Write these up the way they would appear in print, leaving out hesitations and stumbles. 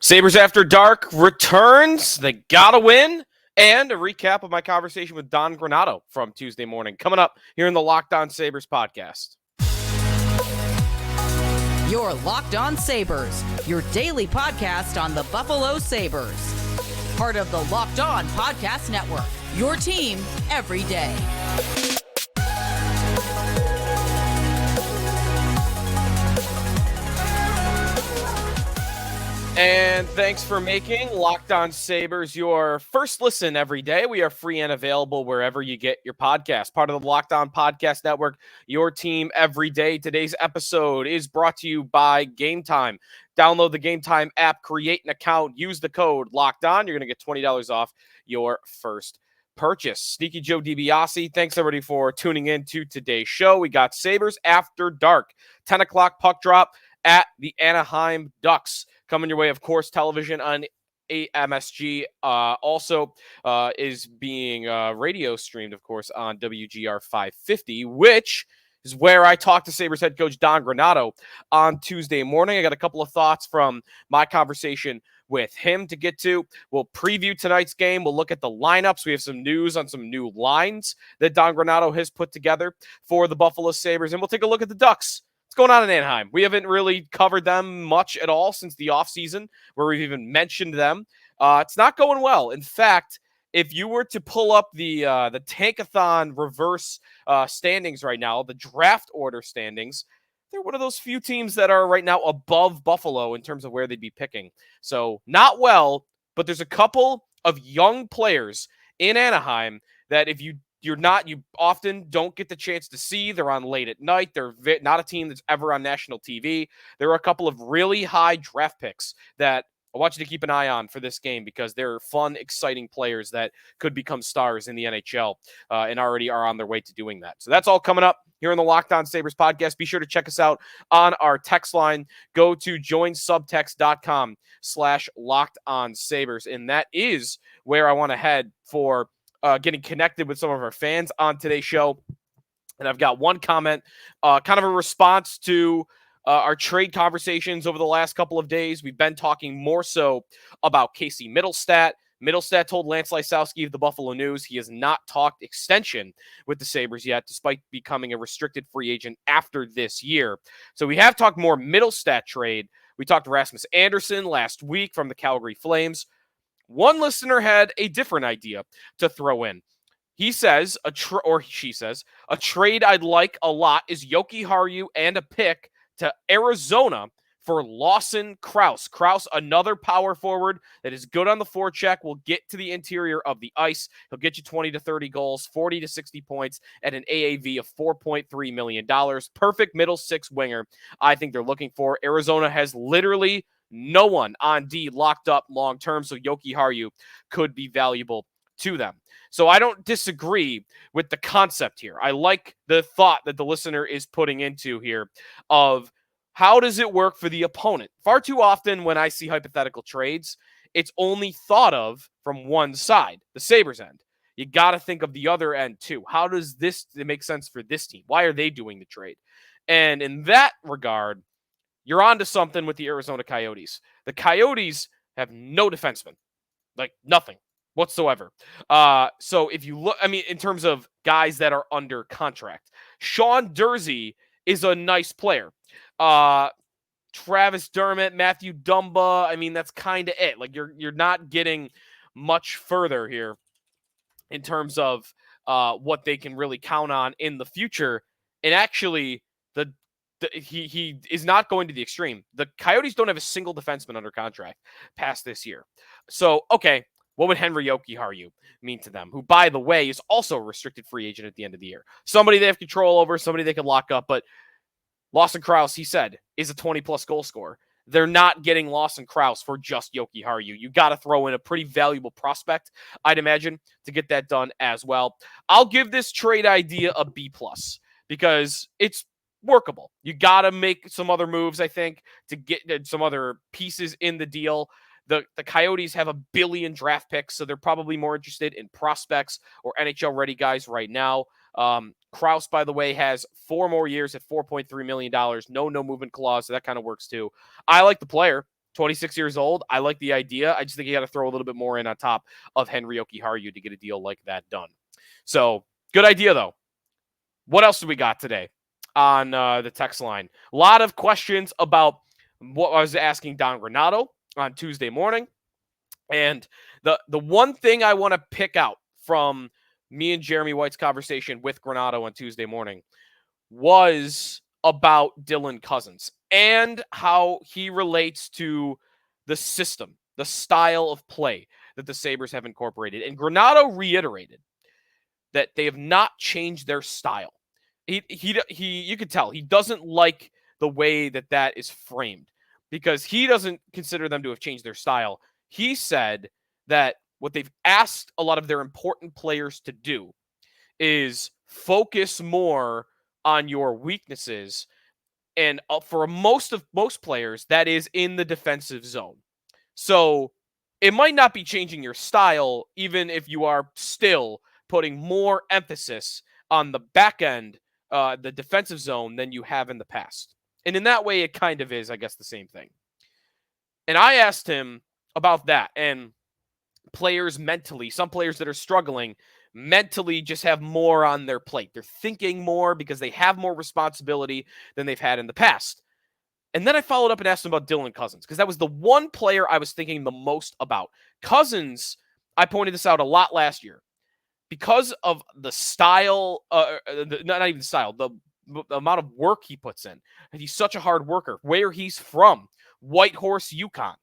Sabres After Dark returns. They gotta win. And a recap of my conversation with Don Granato from Tuesday morning. Coming up here in the Locked On Sabres podcast. Your Locked On Sabres, your daily podcast on the Buffalo Sabres. Part of the Locked On Podcast Network, your team every day. And thanks for making Locked On Sabres your first listen every day. We are free and available wherever you get your podcast. Part of the Locked On Podcast Network, your team every day. Today's episode is brought to you by Game Time. Download the Game Time app, create an account, use the code Locked On. You're going to get $20 off your first purchase. Sneaky Joe DiBiase, thanks everybody for tuning in to today's show. We got Sabres After Dark, 10 o'clock puck drop at the Anaheim Ducks. Coming your way, of course, television on AMSG. Also is being radio streamed, of course, on WGR 550, which is where I talked to Sabres head coach Don Granato on Tuesday morning. I got a couple of thoughts from my conversation with him to get to. We'll preview tonight's game. We'll look at the lineups. We have some news on some new lines that Don Granato has put together for the Buffalo Sabres, and we'll take a look at the Ducks. Going on in Anaheim. We haven't really covered them much at all since the offseason, where we've even mentioned them. It's not going well. In fact, if you were to pull up the Tankathon reverse standings right now, the draft order standings, they're one of those few teams that are right now above Buffalo in terms of where they'd be picking. So not well, but there's a couple of young players in Anaheim that if you often don't get the chance to see. They're on late at night. They're not a team that's ever on national TV. There are a couple of really high draft picks that I want you to keep an eye on for this game because they're fun, exciting players that could become stars in the NHL and already are on their way to doing that. So that's all coming up here on the Locked On Sabres podcast. Be sure to check us out on our text line. Go to joinsubtext.com/LockedOnSabres, and that is where I want to head for getting connected with some of our fans on today's show. And I've got one comment, kind of a response to our trade conversations over the last couple of days. We've been talking more so about Casey Mittelstadt. Mittelstadt told Lance Lysowski of the Buffalo News he has not talked extension with the Sabres yet, despite becoming a restricted free agent after this year. So we have talked more Mittelstadt trade. We talked to Rasmus Andersson last week from the Calgary Flames. One listener had a different idea to throw in. He says, she says, a trade I'd like a lot is Yoki Haru and a pick to Arizona for Lawson Krause. Krause, another power forward that is good on the forecheck, will get to the interior of the ice. He'll get you 20 to 30 goals, 40 to 60 points at an AAV of $4.3 million. Perfect middle six winger I think they're looking for. Arizona has literally no one on D locked up long-term, so Yoki Haru could be valuable to them. So I don't disagree with the concept here. I like the thought that the listener is putting into here of how does it work for the opponent? Far too often when I see hypothetical trades, it's only thought of from one side, the Sabres end. You got to think of the other end too. How does this make sense for this team? Why are they doing the trade? And in that regard, you're on to something with the Arizona Coyotes. The Coyotes have no defensemen, like nothing whatsoever. So if you look, in terms of guys that are under contract, Sean Durzi is a nice player. Travis Dermott, Matthew Dumba, that's kind of it. Like you're not getting much further here in terms of what they can really count on in the future. And actually, he is not going to the extreme. The Coyotes don't have a single defenseman under contract past this year. So, okay, what would Henry Yoki Haru mean to them? Who, by the way, is also a restricted free agent at the end of the year. Somebody they have control over, somebody they can lock up. But Lawson Krause, he said, is a 20-plus goal scorer. They're not getting Lawson Krause for just Yoki Haru. You got to throw in a pretty valuable prospect, I'd imagine, to get that done as well. I'll give this trade idea a B+, because it's workable. You got to make some other moves, I think, to get some other pieces in the deal. The Coyotes have $1 billion draft picks, so they're probably more interested in prospects or NHL-ready guys right now. Krause, by the way, has 4 more years at $4.3 million. No movement clause, so that kind of works too. I like the player. 26 years old. I like the idea. I just think you got to throw a little bit more in on top of Henry Jokiharju to get a deal like that done. So good idea, though. What else do we got today on the text line? A lot of questions about what I was asking Don Granato on Tuesday morning. And the one thing I want to pick out from me and Jeremy White's conversation with Granato on Tuesday morning was about Dylan Cozens and how he relates to the system, the style of play that the Sabres have incorporated. And Granato reiterated that they have not changed their style. You could tell he doesn't like the way that is framed because he doesn't consider them to have changed their style. He said that what they've asked a lot of their important players to do is focus more on your weaknesses. And for most players, that is in the defensive zone. So it might not be changing your style, even if you are still putting more emphasis on the back end, the defensive zone, than you have in the past. And in that way, it kind of is, I guess, the same thing. And I asked him about that and players mentally, some players that are struggling mentally just have more on their plate. They're thinking more because they have more responsibility than they've had in the past. And then I followed up and asked him about Dylan Cozens because that was the one player I was thinking the most about. Cozens, I pointed this out a lot last year. Because of the style, not even style, the amount of work he puts in. He's such a hard worker. Where he's from, Whitehorse, Yukon.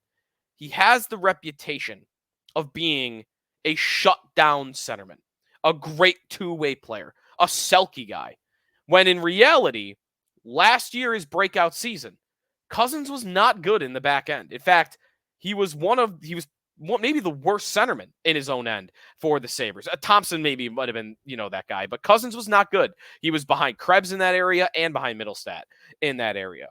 He has the reputation of being a shutdown centerman, a great two-way player, a Selke guy. When in reality, last year, his breakout season, Cozens was not good in the back end. In fact, he was maybe the worst centerman in his own end for the Sabres. Thompson maybe might have been, that guy, but Cozens was not good. He was behind Krebs in that area and behind Mittelstadt in that area.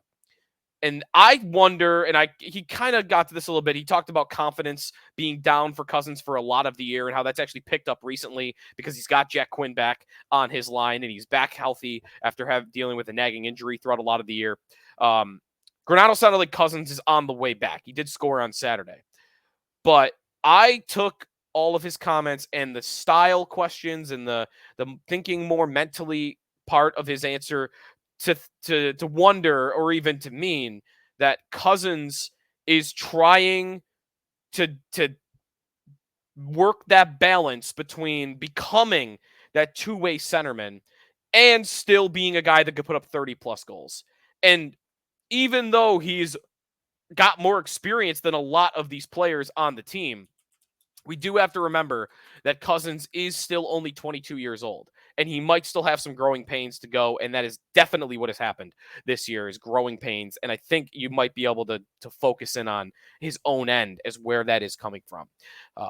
And I wonder, and he kind of got to this a little bit. He talked about confidence being down for Cozens for a lot of the year and how that's actually picked up recently because he's got Jack Quinn back on his line and he's back healthy after dealing with a nagging injury throughout a lot of the year. Granato sounded like Cozens is on the way back. He did score on Saturday. But I took all of his comments and the style questions and the thinking more mentally part of his answer to wonder or even to mean that Cozens is trying to work that balance between becoming that two-way centerman and still being a guy that could put up 30-plus goals. And even though he's got more experience than a lot of these players on the team, we do have to remember that Cozens is still only 22 years old, and he might still have some growing pains to go, and that is definitely what has happened this year is growing pains, and I think you might be able to focus in on his own end as where that is coming from.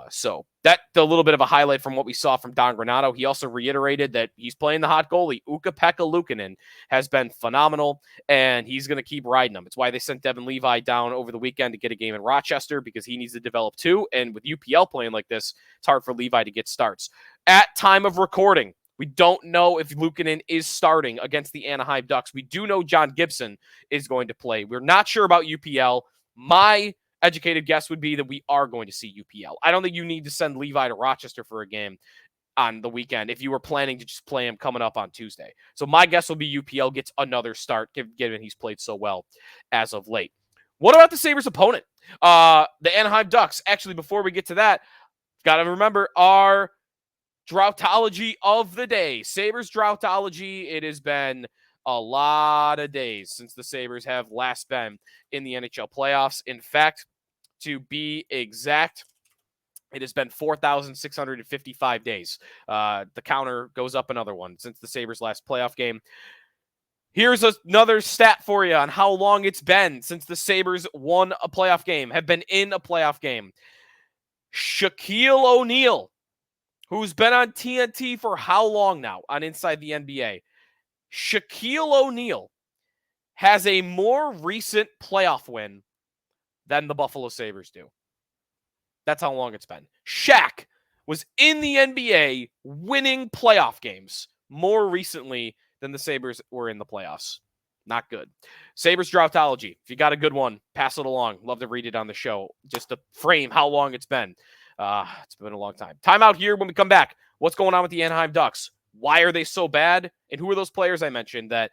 So that's a little bit of a highlight from what we saw from Don Granato. He also reiterated that he's playing the hot goalie. Ukko-Pekka Luukkonen has been phenomenal, and he's going to keep riding him. It's why they sent Devin Levi down over the weekend to get a game in Rochester because he needs to develop too, and with UPL playing like this, it's hard for Levi to get starts. At time of recording, we don't know if Luukkonen is starting against the Anaheim Ducks. We do know John Gibson is going to play. We're not sure about UPL. My educated guess would be that we are going to see UPL. I don't think you need to send Levi to Rochester for a game on the weekend if you were planning to just play him coming up on Tuesday. So my guess will be UPL gets another start, given he's played so well as of late. What about the Sabres' opponent? The Anaheim Ducks. Actually, before we get to that, got to remember our droughtology of the day. Sabres droughtology. It has been a lot of days since the Sabres have last been in the NHL playoffs. In fact, to be exact, it has been 4,655 days. The counter goes up another one since the Sabres' last playoff game. Here's another stat for you on how long it's been since the Sabres won a playoff game, have been in a playoff game. Shaquille O'Neal, who's been on TNT for how long now on Inside the NBA? Shaquille O'Neal has a more recent playoff win than the Buffalo Sabres do. That's how long it's been. Shaq was in the NBA winning playoff games more recently than the Sabres were in the playoffs. Not good. Sabres Droughtology. If you got a good one, pass it along. Love to read it on the show, just to frame how long it's been. It's been a long time. Time out here when we come back. What's going on with the Anaheim Ducks? Why are they so bad? And who are those players I mentioned that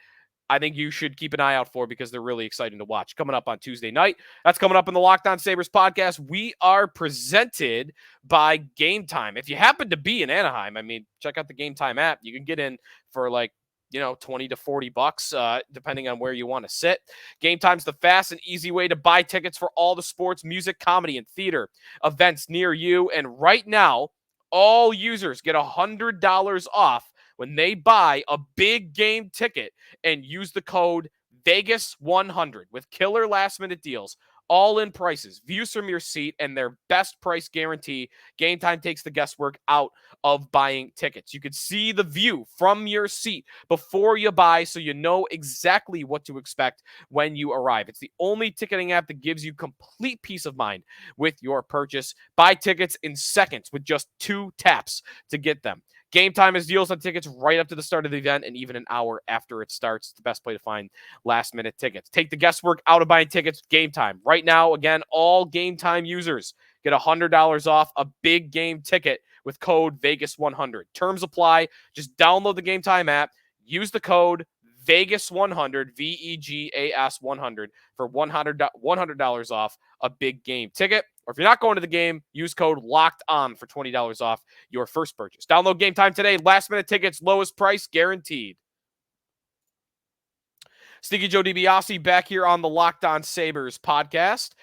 I think you should keep an eye out for because they're really exciting to watch? Coming up on Tuesday night. That's coming up in the Locked On Sabres podcast. We are presented by Game Time. If you happen to be in Anaheim, I mean, check out the Game Time app. You can get in for like, 20 to 40 bucks, depending on where you want to sit. Game Time's the fast and easy way to buy tickets for all the sports, music, comedy, and theater events near you. And right now, all users get $100 off when they buy a big game ticket and use the code Vegas100 with killer last minute deals, all in prices, views from your seat, and their best price guarantee. Game Time takes the guesswork out of buying tickets. You could see the view from your seat before you buy, so you know exactly what to expect when you arrive. It's the only ticketing app that gives you complete peace of mind with your purchase. Buy tickets in seconds with just 2 taps to get them. Game Time has deals on tickets right up to the start of the event and even an hour after it starts. It's the best way to find last-minute tickets. Take the guesswork out of buying tickets. Game Time. Right now, again, all Game Time users get $100 off a big game ticket with code Vegas100. Terms apply. Just download the Game Time app. Use the code Vegas100, VEGAS 100 for $100 off a big game ticket. Or if you're not going to the game, use code Locked On for $20 off your first purchase. Download Game Time today. Last minute tickets, lowest price guaranteed. Sneaky Joe DiBiase back here on the Locked On Sabres podcast.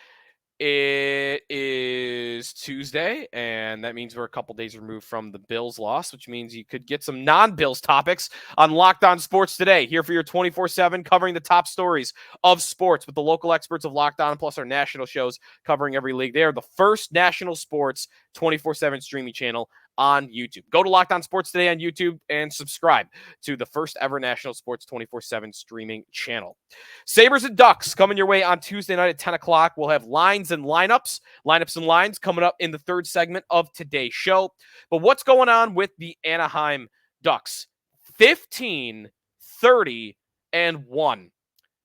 It is Tuesday, and that means we're a couple days removed from the Bills loss, which means you could get some non-Bills topics on Locked On Sports today. Here for your 24/7, covering the top stories of sports with the local experts of Locked On, plus our national shows covering every league. They are the first national sports 24/7 streaming channel on YouTube. Go to Locked On Sports today on YouTube and subscribe to the first ever national sports 24/7 streaming channel. Sabres and Ducks coming your way on Tuesday night at 10 o'clock. We'll have lines and lineups and lines coming up in the third segment of today's show. But what's going on with the Anaheim Ducks? 15, 30, and 1.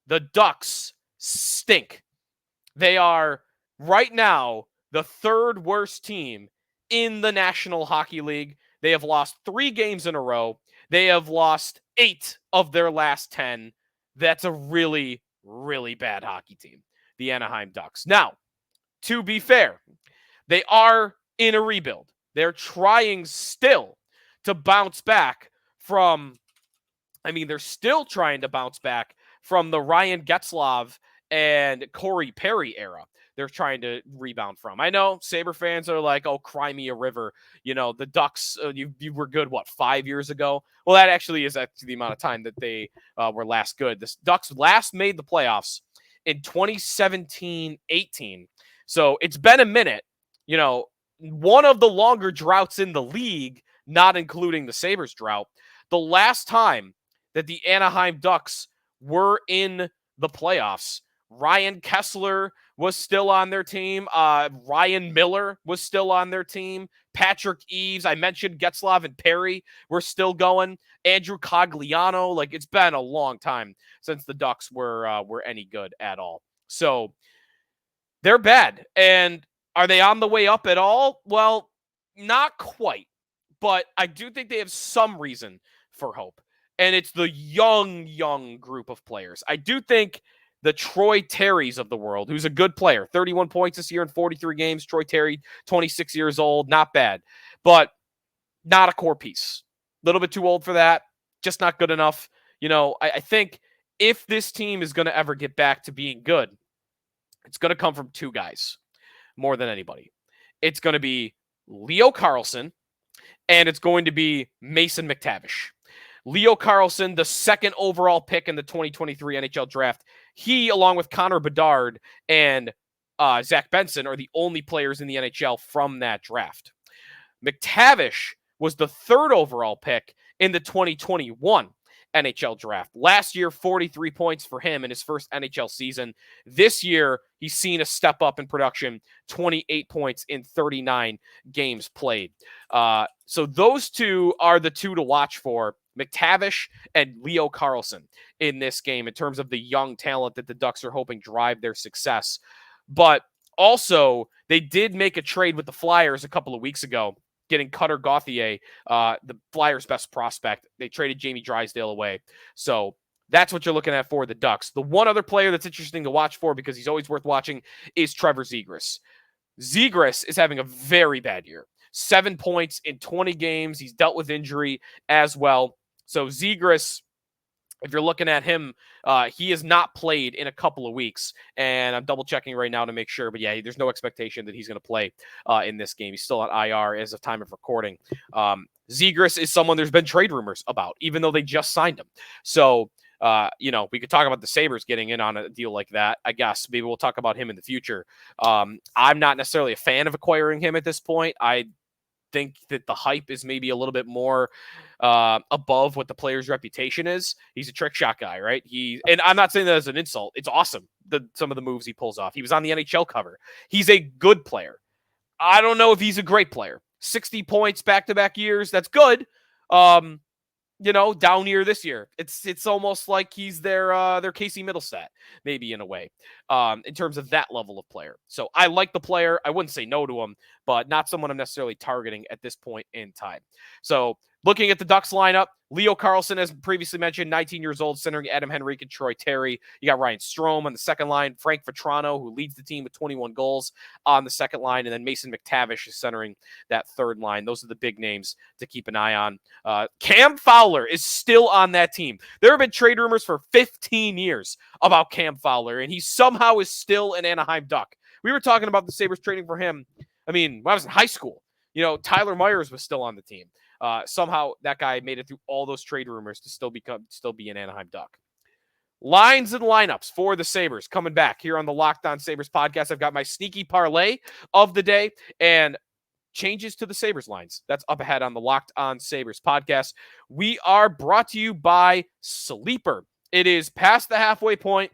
The Ducks stink. They are right now the third worst team in the National Hockey League. They have lost 3 games in a row. They have lost 8 of their last 10. That's a really, really bad hockey team, the Anaheim Ducks. Now, to be fair, they are in a rebuild. They're trying still to bounce back from, they're still trying to bounce back from the Ryan Getzlaf and Corey Perry era. They're trying to rebound from. I know Sabre fans are like, oh, cry me a river. The Ducks, you were good, 5 years ago? Well, that actually is the amount of time that they were last good. The Ducks last made the playoffs in 2017-18. So it's been a minute. One of the longer droughts in the league, not including the Sabres drought. The last time that the Anaheim Ducks were in the playoffs, Ryan Kesler was still on their team. Ryan Miller was still on their team. Patrick Eves, I mentioned Getzlaf and Perry were still going. Andrew Cogliano, it's been a long time since the Ducks were any good at all. So they're bad. And are they on the way up at all? Well, not quite. But I do think they have some reason for hope. And it's the young group of players. I do think the Troy Terrys of the world, who's a good player, 31 points this year in 43 games. Troy Terry, 26 years old, not bad, but not a core piece. A little bit too old for that, just not good enough. I think if this team is going to ever get back to being good, it's going to come from 2 guys more than anybody. It's going to be Leo Carlsson, and it's going to be Mason McTavish. Leo Carlsson, the second overall pick in the 2023 NHL draft. He, along with Connor Bedard and Zach Benson, are the only players in the NHL from that draft. McTavish was the third overall pick in the 2021 NHL draft. Last year, 43 points for him in his first NHL season. This year, he's seen a step up in production, 28 points in 39 games played. So those 2 are the 2 to watch for McTavish and Leo Carlsson in this game in terms of the young talent that the Ducks are hoping drive their success. But also, they did make a trade with the Flyers a couple of weeks ago, getting Cutter Gauthier, the Flyers' best prospect. They traded Jamie Drysdale away. So that's what you're looking at for the Ducks. The one other player that's interesting to watch for, because he's always worth watching, is Trevor Zegras. Zegras is having a very bad year. 7 points in 20 games. He's dealt with injury as well. So Zegras, if you're looking at him, he has not played in a couple of weeks, and I'm double checking right now to make sure. But yeah, there's no expectation that he's going to play in this game. He's still on IR as of time of recording. Zegras is someone there's been trade rumors about, even though they just signed him. So, we could talk about the Sabres getting in on a deal like that. I guess maybe we'll talk about him in the future. I'm not necessarily a fan of acquiring him at this point. I think that the hype is maybe a little bit more above what the player's reputation is. He's a trick shot guy, right? And I'm not saying that as an insult. It's awesome, some of the moves he pulls off. He was on the NHL cover. He's a good player. I don't know if he's a great player. 60 points back-to-back years, that's good. Down year this year. It's almost like he's their Casey Mittelstadt, maybe in a way, in terms of that level of player. So I like the player. I wouldn't say no to him, but not someone I'm necessarily targeting at this point in time. So looking at the Ducks lineup, Leo Carlsson, as previously mentioned, 19 years old, centering Adam Henrique and Troy Terry. You got Ryan Strome on the second line, Frank Vetrano, who leads the team with 21 goals on the second line, and then Mason McTavish is centering that third line. Those are the big names to keep an eye on. Cam Fowler is still on that team. There have been trade rumors for 15 years about Cam Fowler, and he somehow is still an Anaheim Duck. We were talking about the Sabres trading for him. I mean, when I was in high school, Tyler Myers was still on the team. Somehow that guy made it through all those trade rumors to still be an Anaheim Duck. Lines and lineups for the Sabres coming back here on the Locked On Sabres podcast. I've got my sneaky parlay of the day and changes to the Sabres lines. That's up ahead on the Locked On Sabres podcast. We are brought to you by Sleeper. It is past the halfway point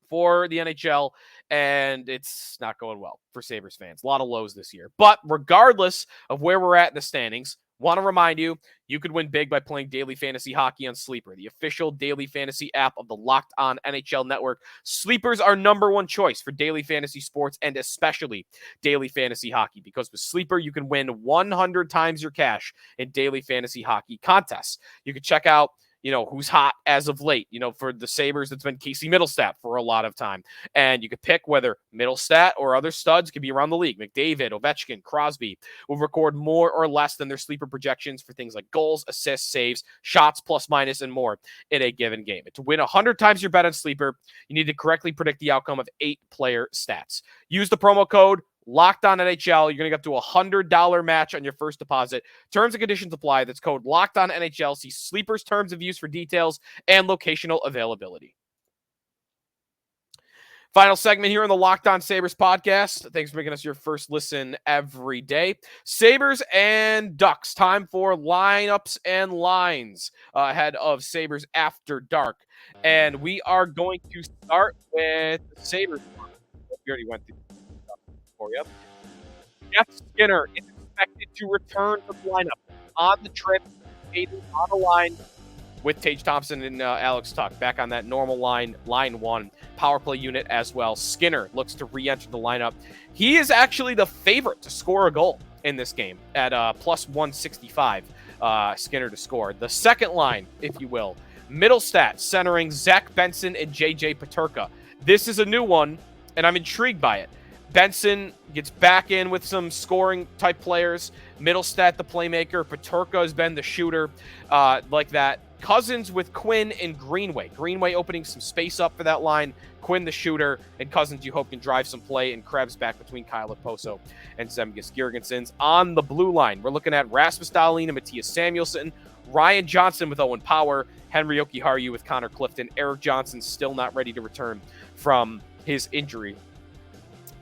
for the NHL, and it's not going well for Sabres fans. A lot of lows this year. But regardless of where we're at in the standings, want to remind you, you could win big by playing daily fantasy hockey on Sleeper, the official daily fantasy app of the Locked On NHL Network. Sleeper's our number one choice for daily fantasy sports and especially daily fantasy hockey, because with Sleeper, you can win 100 times your cash in daily fantasy hockey contests. You can check out who's hot as of late. For the Sabres, it's been Casey Mittelstadt for a lot of time. And you could pick whether Mittelstadt or other studs could be around the league. McDavid, Ovechkin, Crosby will record more or less than their sleeper projections for things like goals, assists, saves, shots, plus, minus, and more in a given game. And to win 100 times your bet on Sleeper, you need to correctly predict the outcome of 8 player stats. Use the promo code Locked On NHL. You're going to get up to $100 match on your first deposit. Terms and conditions apply. That's code Locked On NHL. See Sleeper's terms of use for details and locational availability. Final segment here on the Locked On Sabres podcast. Thanks for making us your first listen every day. Sabres and Ducks. Time for lineups and lines ahead of Sabres After Dark. And we are going to start with the Sabres. We already went through for you. Jeff Skinner is expected to return to the lineup on the trip, on the line with Tage Thompson and Alex Tuch back on that normal line one power play unit as well. Skinner looks to re-enter the lineup. He is actually the favorite to score a goal in this game at plus 165. Skinner to score. The second line, if you will, Mittelstadt centering Zach Benson and JJ Peterka. This is a new one, and I'm intrigued by it. Benson gets back in with some scoring-type players. Mittelstadt, the playmaker. Peterka has been the shooter like that. Cozens with Quinn and Greenway. Greenway opening some space up for that line. Quinn, the shooter. And Cozens, you hope, can drive some play. And Krebs back between Kyle Okposo and Zemgus Girgensons. On the blue line, we're looking at Rasmus Dahlin and Matthias Samuelsson. Ryan Johnson with Owen Power. Henry Jokiharju with Connor Clifton. Eric Johnson still not ready to return from his injury.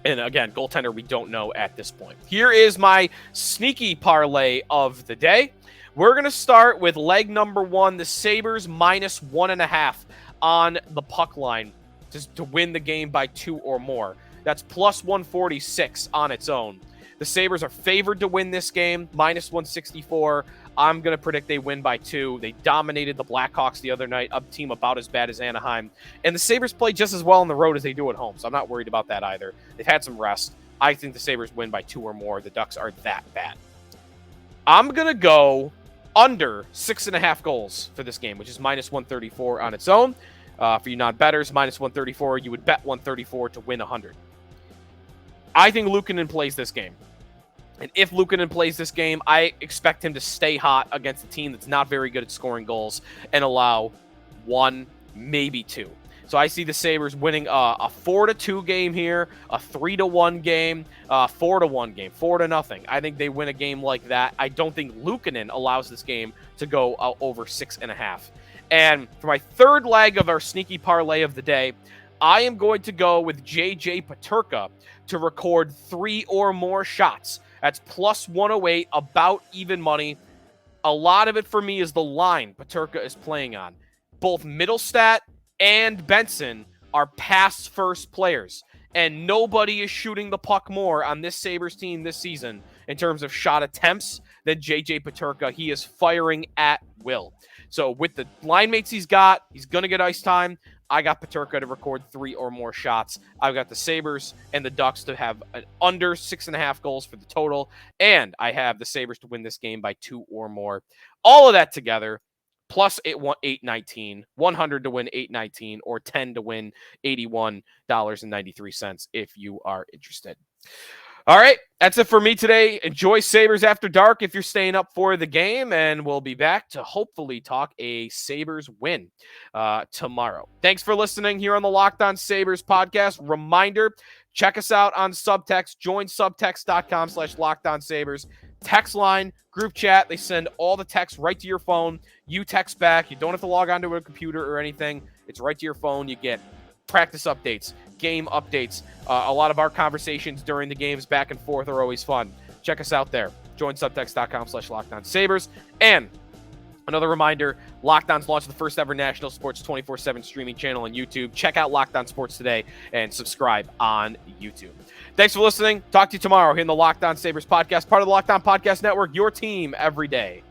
And again, goaltender, we don't know at this point. Here is my sneaky parlay of the day. We're going to start with leg number 1, the Sabres minus 1.5 on the puck line to win the game by 2 or more. That's plus 146 on its own. The Sabres are favored to win this game, -164. I'm going to predict they win by 2. They dominated the Blackhawks the other night, a team about as bad as Anaheim. And the Sabres play just as well on the road as they do at home, so I'm not worried about that either. They've had some rest. I think the Sabres win by 2 or more. The Ducks are that bad. I'm going to go under 6.5 goals for this game, which is -134 on its own. For you non-bettors, -134, you would bet 134 to win 100. I think Luukkonen plays this game. And if Luukkonen plays this game, I expect him to stay hot against a team that's not very good at scoring goals and allow 1, maybe 2. So I see the Sabres winning a 4-2 game here, a 3-1 game, 4-1 game, 4-0. I think they win a game like that. I don't think Luukkonen allows this game to go over 6.5. And for my third leg of our sneaky parlay of the day, I am going to go with JJ Peterka to record 3 or more shots. That's +108, about even money. A lot of it for me is the line Peterka is playing on. Both Mittelstadt and Benson are pass-first players, and nobody is shooting the puck more on this Sabres team this season in terms of shot attempts than JJ Peterka. He is firing at will. So with the line mates he's got, he's going to get ice time. I got Peterka to record 3 or more shots. I've got the Sabres and the Ducks to have an under 6.5 goals for the total. And I have the Sabres to win this game by 2 or more. All of that together, plus 819, 100 to win 819, or 10 to win $81.93 if you are interested. All right, that's it for me today. Enjoy Sabres After Dark if you're staying up for the game, and we'll be back to hopefully talk a Sabres win tomorrow. Thanks for listening here on the Locked On Sabres podcast. Reminder, check us out on Subtext. Join subtext.com/LockedOnSabres. Text line, group chat. They send all the texts right to your phone. You text back. You don't have to log onto a computer or anything. It's right to your phone. You get practice updates, game updates. A lot of our conversations during the games back and forth are always fun. Check us out there. Join subtext.com/LockedOnSabres. And another reminder, Locked On's launched the first ever national sports 24/7 streaming channel on YouTube. Check out Locked On Sports today and subscribe on YouTube. Thanks for listening. Talk to you tomorrow here in the Locked On Sabres podcast, part of the Locked On Podcast Network, your team every day.